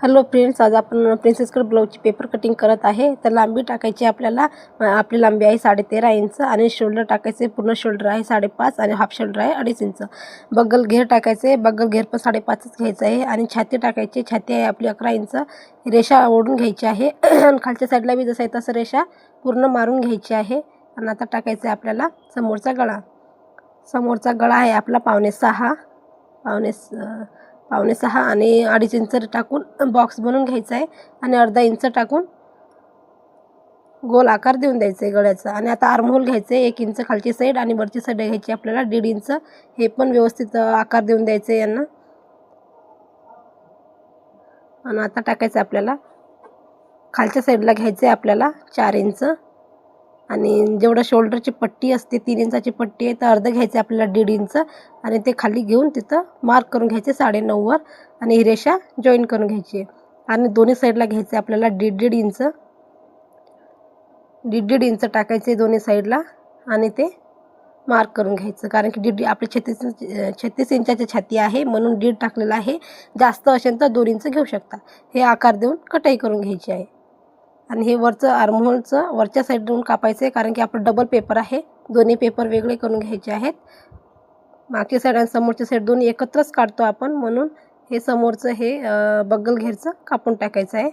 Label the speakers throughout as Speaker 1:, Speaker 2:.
Speaker 1: Hello friends, आज आपण princess cut ब्लाउजची paper cutting करत आहे। तर लांबी टाकायची आपल्याला, आपली लांबी आहे 13.5 इंच आणि शोल्डर टाकायचे, पूर्ण शोल्डर आहे 5.5 आणि हाफ शोल्डर आहे 2.5 इंच। बगल घेर टाकायचे, बगल घेर पण 5.5च घ्यायचं आहे आणि छाती टाकायची, छाती आहे आपली 11 इंच। रेषा ओढून घ्यायची आहे आणि खालच्या साईडला बी जसं आहे तसं रेषा पूर्ण मारून घ्यायची आहे। आणि आता टाकायचं आहे आपल्याला समोरचा गळा। समोरचा गळा आहे आपला 5.6 आणि 2.5 इंच टाकून बॉक्स बनवून घ्यायचा आहे आणि अर्धा इंच टाकून गोल आकार देऊन द्यायचा आहे गळ्याचा। आणि आता आर्महोल घ्यायचे 1 इंच खालची साईड आणि वरची साईड घ्यायची आपल्याला 1.5 इंच। हे पण व्यवस्थित आकार देऊन द्यायचे यांना। आणि आता टाकायचं आपल्याला खालच्या साईडला घ्यायचे आपल्याला 4 इंच आणि जेवढं शोल्डरची पट्टी असते 3 इंचाची पट्टी आहे, तर अर्ध घ्यायचे आपल्याला 1.5 इंच आणि ते खाली घेऊन तिथं मार्क करून घ्यायचे 9.5 वर आणि ही रेषा जॉईन करून घ्यायची। आणि दोन्ही साईडला घ्यायचे आपल्याला 1.5 इंच, 1.5 इंच टाकायचे दोन्ही साईडला आणि ते मार्क करून घ्यायचं। कारण की आपली 36 इंचाची छाती आहे म्हणून 1.5 टाकलेला आहे। जास्त असेल तर 2 इंच घेऊ शकता। हे आकार देऊन कटाई करून घ्यायची आहे। आणि हे वरचं आर्महोलचं वरच्या साईडून कापायचं आहे, कारण की आपलं डबल पेपर आहे, दोन्ही पेपर वेगळे करून घ्यायचे आहेत। मागची साईड आणि समोरची साईड दोन्ही एकत्रच काढतो आपण, म्हणून हे समोरचं हे बगल घेरचं कापून टाकायचं आहे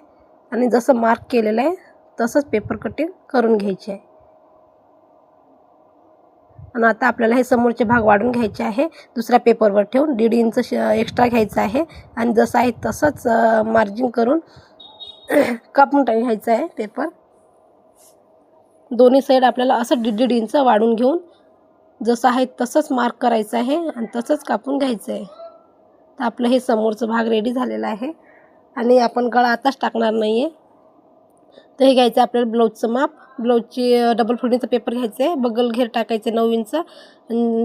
Speaker 1: आणि जसं मार्क केलेलं आहे तसंच पेपर कटिंग करून घ्यायची आहे। आणि आता आपल्याला हे समोरचे भाग वाढून घ्यायचे आहे, दुसऱ्या पेपरवर ठेवून 1.5 इंच एक्स्ट्रा घ्यायचं आहे आणि जसं आहे तसंच मार्जिन करून कापून घ्यायचं आहे पेपर। दोन्ही साईड आपल्याला असं 1.5 इंच वाढून घेऊन जसं आहे तसंच मार्क करायचं आहे आणि तसंच कापून घ्यायचं आहे। तर आपलं हे समोरचं भाग रेडी झालेला आहे आणि आपण गळा आताच टाकणार नाही आहे। तर हे घ्यायचं आपल्याला ब्लाऊजचं माप, ब्लाऊजची डबल फोल्डिंगचा पेपर घ्यायचं आहे, बगल घेर टाकायचे 9 इंच,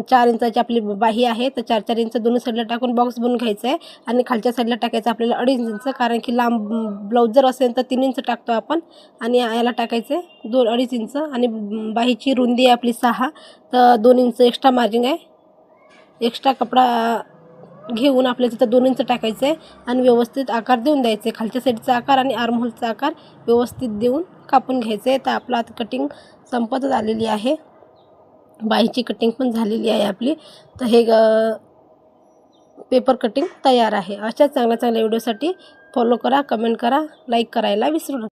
Speaker 1: 4 इंचाची आपली बाही आहे तर 4-4 इंच दोन्ही साईडला टाकून बॉक्स बनवून घ्यायचं आहे। आणि खालच्या साईडला टाकायचं आपल्याला 2.5 इंच, कारण की लांब ब्लाऊज जर असेल तर 3 इंच टाकतो आपण आणि याला टाकायचे 2-2.5 इंच। आणि बाहीची रुंदी आहे आपली 6, तर 2 इंच एक्स्ट्रा मार्जिन आहे। एक्स्ट्रा कपडा घेऊन आपल्याला तिथं 2 इंच टाकायचं आहे आणि व्यवस्थित आकार देऊन द्यायचे। खालच्या साईडचा आकार आणि आर्महोलचा आकार व्यवस्थित देऊन कापून घ्यायचं आहे। तर आपलं आता कटिंग संपत झालेली आहे, बाहीची कटिंग पण झालेली आहे आपली। तर हे पेपर कटिंग तयार आहे। अशाच चांगल्या व्हिडिओसाठी फॉलो करा, कमेंट करा, लाईक करायला विसरू नका।